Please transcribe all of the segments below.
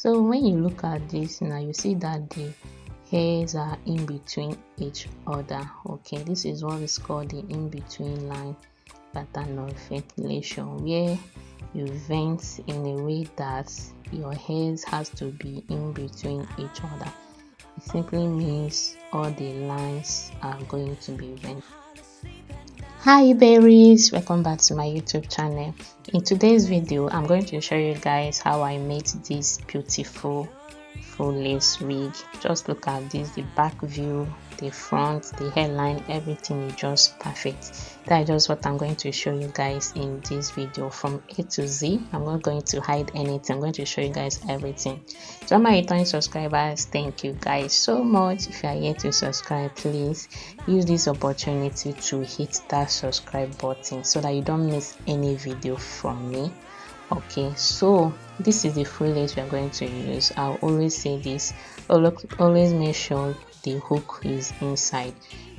So when you look at this now, you see that the hairs are in between each other. Okay, this is what is called the in-between line pattern of ventilation, where you vent in a way that your hairs has to be in between each other. It simply means all the lines are going to be vented. Hi berries, welcome back to my YouTube channel. In today's video, I'm going to show you guys how I made this beautiful full lace wig. Just look at this, the back view, the front, the hairline, everything is just perfect. That's just what I'm going to show you guys in this video from A to Z. I'm not going to hide anything. I'm going to show you guys everything. So my returning subscribers, thank you guys so much. If you are yet to subscribe, please use this opportunity to hit that subscribe button so that you don't miss any video from me. Okay, so this is the full lace we are going to use. I'll always say this, always make sure the hook is inside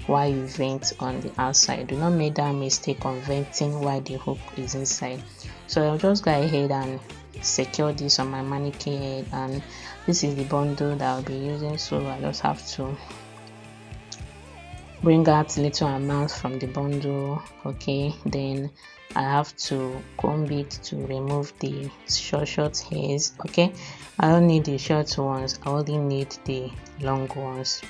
while you vent on the outside. Do not make that mistake on venting while the hook is inside. So I'll just go ahead and secure this on my mannequin head, and this is the bundle that I'll be using. So I just have to bring out little amount from the bundle. Okay, then I have to comb it to remove the short hairs. Okay, I don't need the short ones, I only need the long ones.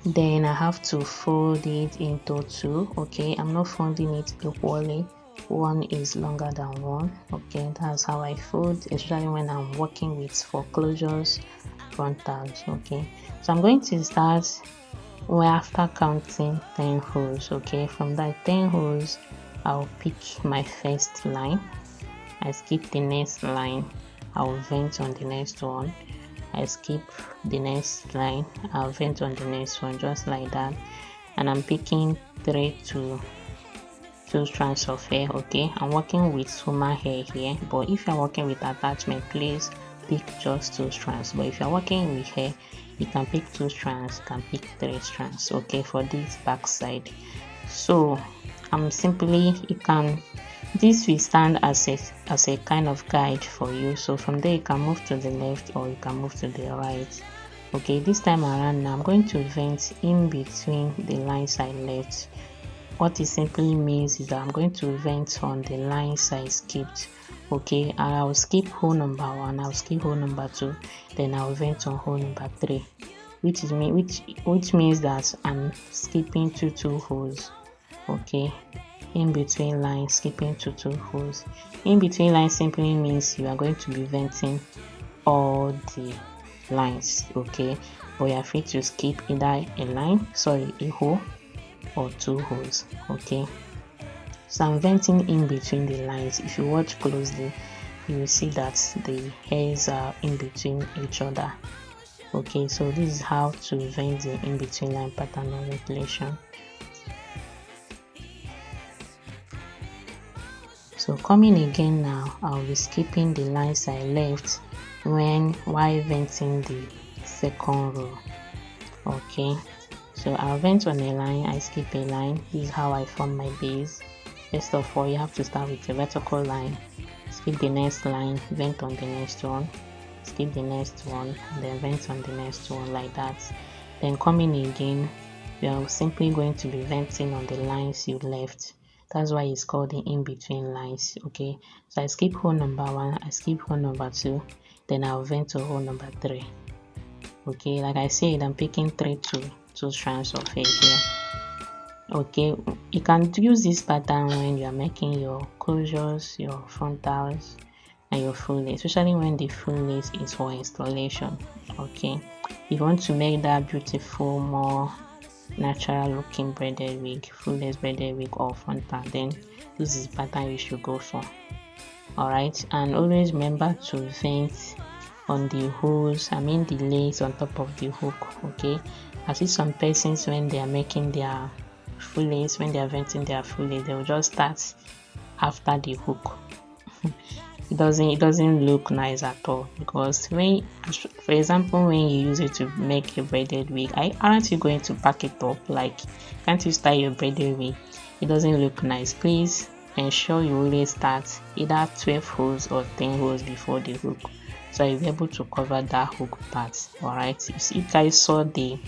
Then I have to fold it into two. Okay, I'm not folding it equally, one is longer than one. Okay, that's how I fold, especially when I'm working with foreclosures, frontals. Okay, so I'm going to start after counting 10 holes. Okay, from that 10 holes I'll pick my first line, I skip the next line, I'll vent on the next one, I skip the next line, I'll vent on the next one, just like that. And I'm picking 3 to 2 strands of hair. Okay, I'm working with human hair here, but if you're working with attachment, please pick just 2 strands. But if you're working with hair, you can pick 2 strands, you can pick 3 strands. Okay, for this back side. So I'm simply, this will stand as a kind of guide for you. So from there you can move to the left or you can move to the right. Okay, this time around now I'm going to vent in between the lines I left. What it simply means is that I'm going to vent on the lines I skipped. Okay, and I'll skip hole number 1, I'll skip hole number 2, then I'll vent on hole number 3, which means that I'm skipping two holes. Okay, in between lines, skipping two holes. In between lines simply means you are going to be venting all the lines. Okay, but you are free to skip either a hole or 2 holes. Okay, so I'm venting in between the lines. If you watch closely, you will see that the hairs are in between each other. Okay, so this is how to vent the in between line pattern of ventilation. So coming again now, I'll be skipping the lines I left while venting the second row. Okay, so I'll vent on a line, I skip a line. This is how I form my base. First of all, you have to start with a vertical line, skip the next line, vent on the next one, skip the next one, and then vent on the next one, like that. Then coming again, you are simply going to be venting on the lines you left. That's why it's called the in-between lines. Okay, so I skip hole number 1, I skip hole number 2, then I'll vent to hole number 3. Okay, like I said, I'm picking 3 to 2 strands of hair here. Okay, you can use this pattern when you are making your closures, your frontals, and your full lace, especially when the full lace is for installation. Okay, if you want to make that beautiful, more natural looking braided wig, full lace braided wig or frontal, then this is the pattern you should go for. Alright, and always remember to vent on the holes, the lace on top of the hook. Okay, I see some persons when they are making their full lace, when they are venting their full lace, they will just start after the hook. It doesn't look nice at all, because for example, when you use it to make a braided wig, aren't you going to pack it up? Like, can't you style your braided wig it doesn't look nice. Please ensure you always start either 12 holes or 10 holes before the hook, so you'll be able to cover that hook part. All right, you guys saw the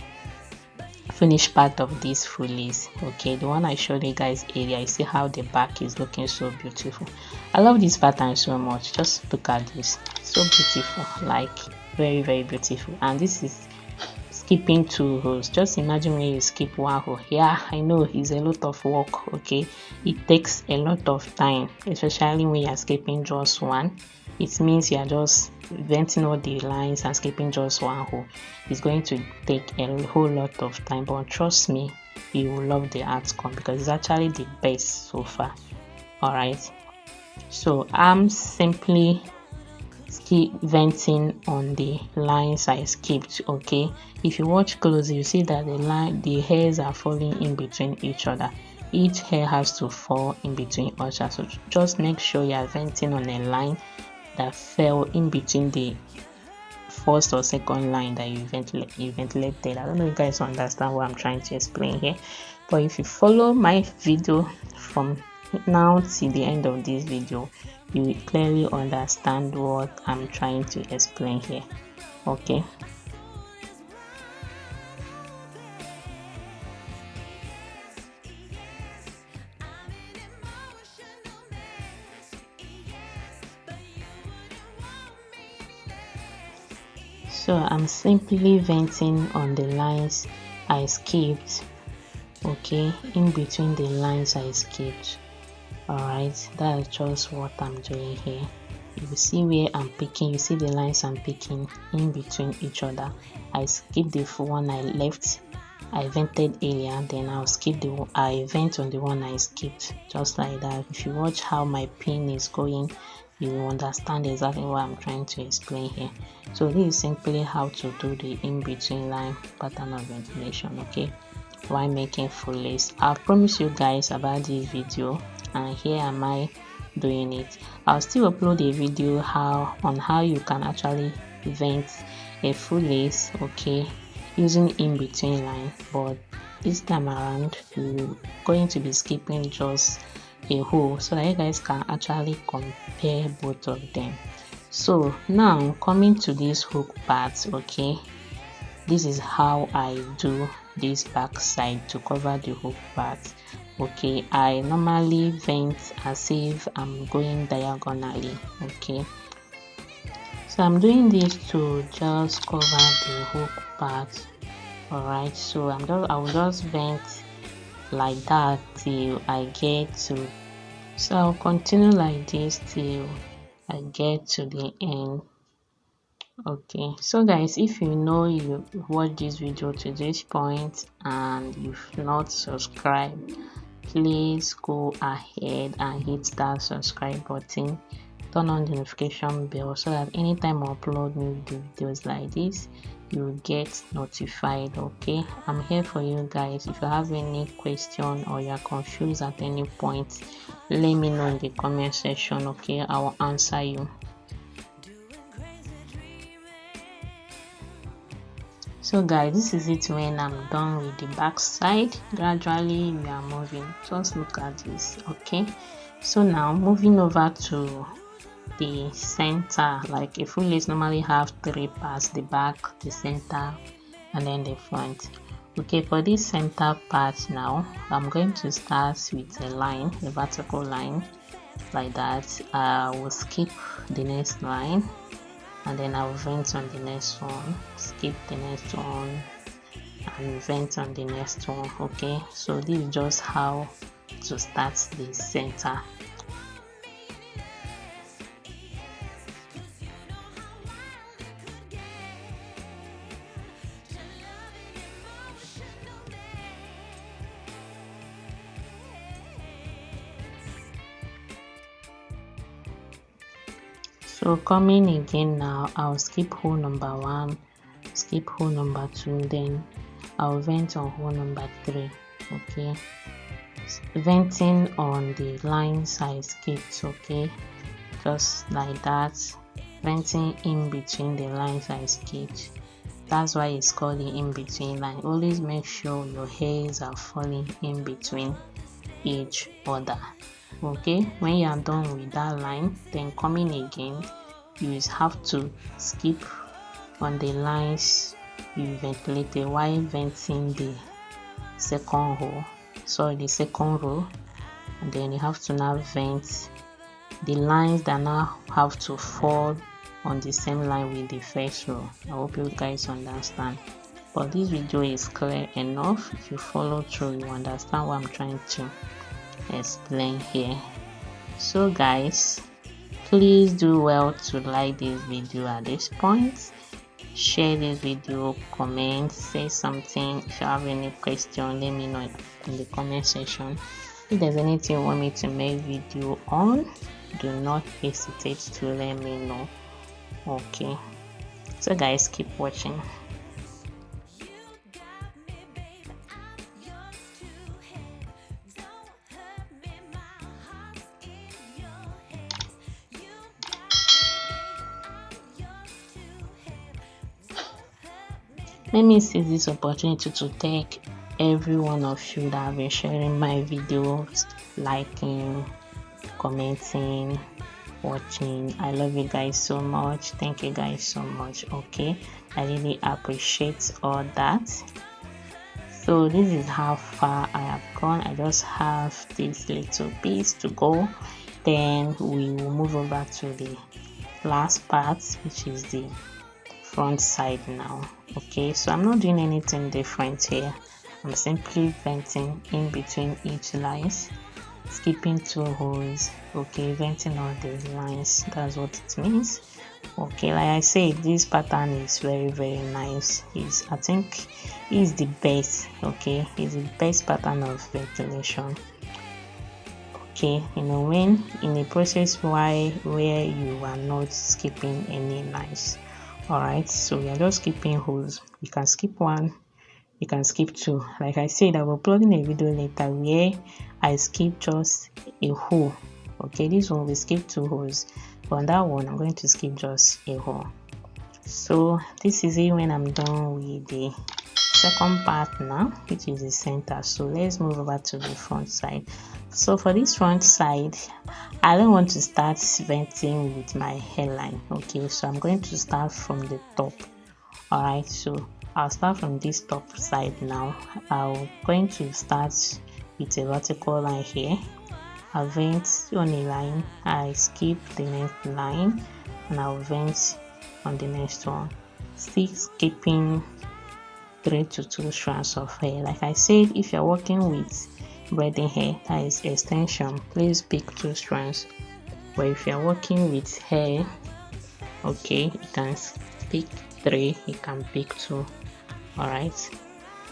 finished part of this full lace. Okay, the one I showed you guys earlier, you see how the back is looking so beautiful. I love this pattern so much. Just look at this, so beautiful, like very beautiful. And this is skipping 2 rows. Just imagine when you skip 1 row. Yeah, I know it's a lot of work. Okay, it takes a lot of time, especially when you're skipping just 1. It means you're just venting all the lines and skipping just 1 row. It's going to take a whole lot of time, but trust me, you will love the outcome because it's actually the best so far. All right, so I'm simply venting on the lines I skipped. Okay, if you watch closely, you see that the hairs are falling in between each other. Each hair has to fall in between each other, so just make sure you are venting on a line that fell in between the first or second line that you ventilated. I don't know if you guys understand what I'm trying to explain here, but if you follow my video from now till the end of this video, you will clearly understand what I'm trying to explain here. Okay, so I'm simply venting on the lines I skipped. Okay, in between the lines I skipped. Alright, that's just what I'm doing here. You see where I'm picking, you see the lines I'm picking in between each other. I skip the one I left, I vented earlier, then I'll skip I vent on the one I skipped, just like that. If you watch how my pin is going, you will understand exactly what I'm trying to explain here. So this is simply how to do the in-between line pattern of ventilation, okay, while making full lace. I'll promise you guys about this video, and here am I doing it. I'll still upload a video on how you can actually vent a full lace, okay, using in between line, but this time around you're going to be skipping just a hole so that you guys can actually compare both of them. So now coming to this hook part, okay, this is how I do this back side to cover the hook part. Okay, I normally vent as if I'm going diagonally. Okay, so I'm doing this to just cover the hook part. All right, so I will just vent like that till I get to, so I'll continue like this till I get to the end. Okay, so guys, if you know you watch this video to this point and you've not subscribed, please go ahead and hit that subscribe button, turn on the notification bell so that anytime I upload new videos like this, you will get notified. Okay, I'm here for you guys. If you have any question or you are confused at any point, let me know in the comment section. Okay, I will answer you. So guys, this is it when I'm done with the back side. Gradually we are moving, just look at this. Okay, so now moving over to the center. Like a full lace normally have 3 parts: the back, the center, and then the front. Okay, for this center part now, I'm going to start with a line, a vertical line like that. I will skip the next line, and then I'll vent on the next one, skip the next one, and vent on the next one. Okay, so this is just how to start the center. So coming again now, I'll skip hole number 1, skip hole number 2, then I'll vent on hole number 3. Okay, venting on the lines I skipped. Okay, just like that, venting in between the lines I skipped. That's why it's called the in between line. Always make sure your hairs are falling in between. each other. Okay, when you are done with that line, then coming again, you have to skip on the lines you ventilated while venting the second row, and then you have to now vent the lines that now have to fall on the same line with the first row. I hope you guys understand, but this video is clear enough. If you follow through, you understand what I'm trying to explain here. So guys, please do well to like this video at this point, share this video, comment, say something. If you have any question, let me know in the comment section. If there's anything you want me to make video on, do not hesitate to let me know. Okay, so guys, keep watching. Let me seize this opportunity to thank every one of you that have been sharing my videos, liking, commenting, watching. I love you guys so much. Thank you guys so much. Okay, I really appreciate all that. So this is how far I have gone. I just have this little piece to go, then we will move over to the last part, which is the front side now. Okay, so I'm not doing anything different here. I'm simply venting in between each lines, skipping 2 holes. Okay, venting all these lines, that's what it means. Okay, like I said, this pattern is very nice. I think is the best. Okay, it's the best pattern of ventilation. Okay, you know, when in a process where you are not skipping any lines. All right, so we are just skipping holes. You can skip 1, you can skip 2. Like I said, I will upload a video later where I skip just a hole. Okay, this one we skip 2 holes, but on that one I'm going to skip just a hole. So this is it when I'm done with the second part now, which is the center. So let's move over to the front side. So for this front side, I don't want to start venting with my hairline. Okay, so I'm going to start from the top. All right, so I'll start from this top side now. I'm going to start with a vertical line here. I'll vent on a line, I skip the next line, and I'll vent on the next one, still skipping 3 to 2 strands of hair. Like I said, if you're working with braiding hair, that is extension, please pick 2 strands. But if you're working with hair, okay, you can pick 3, you can pick 2. All right,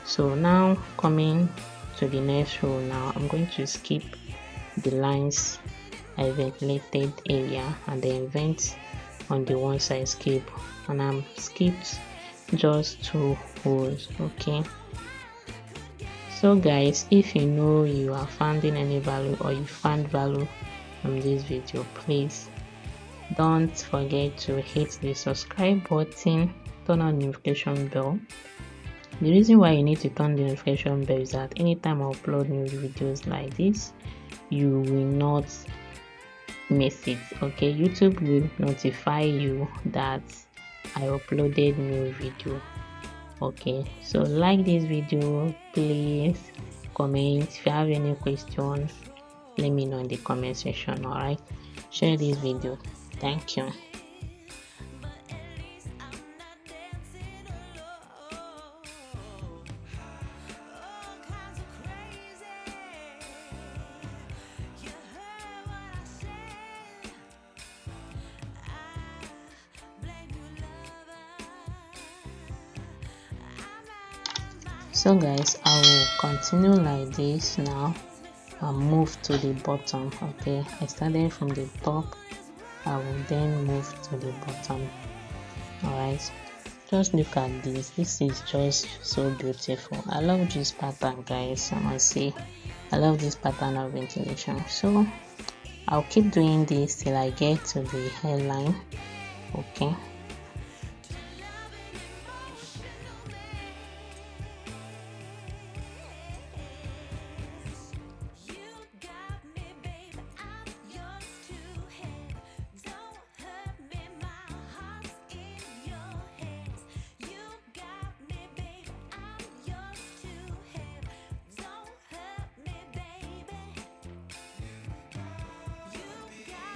so now coming to the next row, now I'm going to skip the lines I ventilated area and then vent on the ones I skip, and I'm skipped just 2 holes. Okay, so guys, if you know you are finding any value or you found value from this video, please don't forget to hit the subscribe button, turn on the notification bell. The reason why you need to turn the notification bell is that anytime I upload new videos like this, you will not miss it. Okay, YouTube will notify you that I uploaded new video. Okay, so like this video, please comment. If you have any question, let me know in the comment section. All right, share this video. Thank you. So guys, I will continue like this now and move to the bottom. Okay, I started from the top, I will then move to the bottom. All right, just look at this. This is just so beautiful. I love this pattern, guys. I must say, I love this pattern of ventilation. So I'll keep doing this till I get to the hairline. Okay.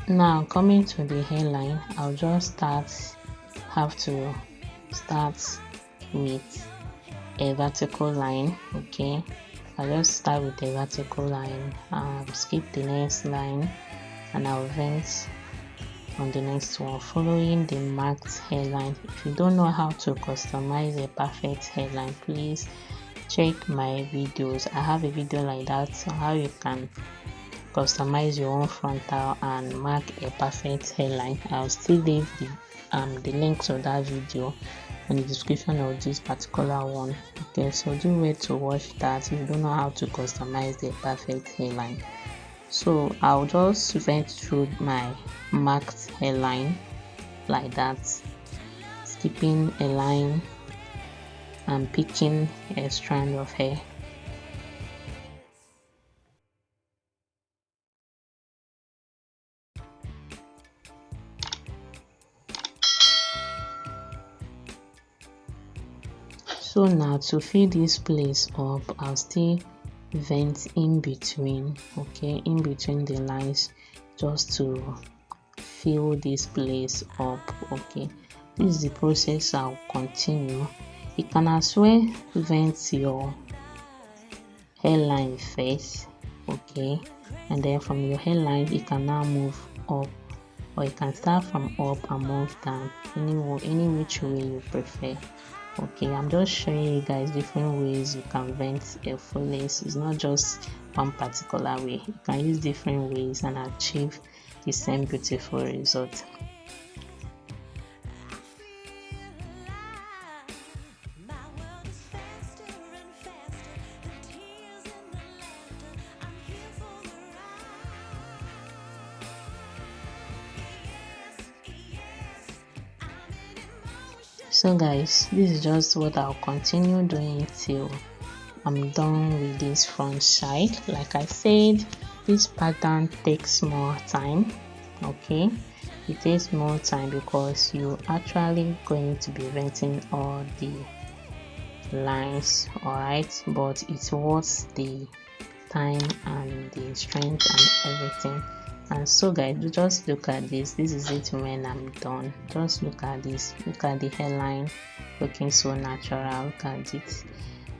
Now coming to the hairline, I'll just have to start with a vertical line. Okay, I'll just start with a vertical line, skip the next line, and I'll vent on the next one following the marked hairline. If you don't know how to customize a perfect hairline, please check my videos. I have a video like that on how you can customize your own frontal and mark a perfect hairline. I'll still leave the link to that video in the description of this particular one. Okay, so do wait to watch that if you don't know how to customize the perfect hairline. So I'll just vent through my marked hairline like that, skipping a line and picking a strand of hair. So now to fill this place up, I'll still vent in between, okay, in between the lines, just to fill this place up. Okay, this is the process I'll continue. You can as well vent your hairline first, okay, and then from your hairline you can now move up, or you can start from up and move down, any which way you prefer. Okay, I'm just showing you guys different ways you can vent a full lace. It's not just one particular way. You can use different ways and achieve the same beautiful result. So guys, this is just what I'll continue doing till I'm done with this front side. Like I said, this pattern takes more time. Okay, it takes more time because you actually going to be venting all the lines, all right, but it's worth the time and the strength and everything. And so guys, just look at this is it when I'm done. Just look at this, look at the hairline looking so natural. Look at it.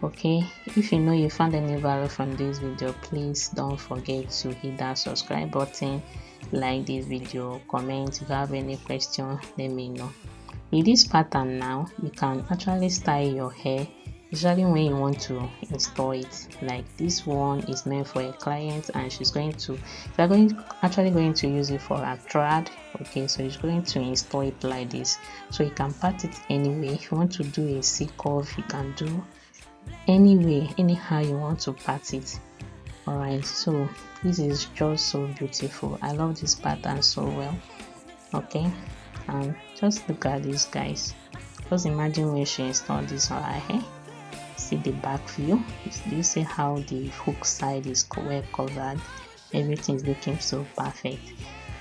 Okay, if you know you found any value from this video, please don't forget to hit that subscribe button, like this video, comment. If you have any question, let me know. With this pattern now, you can actually style your hair, especially when you want to install it. Like this one is meant for a client and she's going to, actually going to use it for a thread. Okay, so she's going to install it like this, so you can part it anyway. If you want to do a C curve, you can do anyway, anyhow you want to part it. All right, so this is just so beautiful. I love this pattern so well. Okay, and just look at this, guys. Just imagine when she installed this on her hair. See the back view. Do you see how the hook side is well covered? Everything is looking so perfect.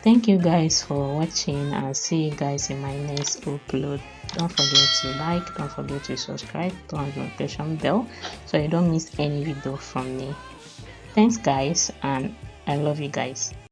Thank you guys for watching, and see you guys in my next upload. Don't forget to like, don't forget to subscribe, turn on the notification bell so you don't miss any video from me. Thanks guys, and I love you guys.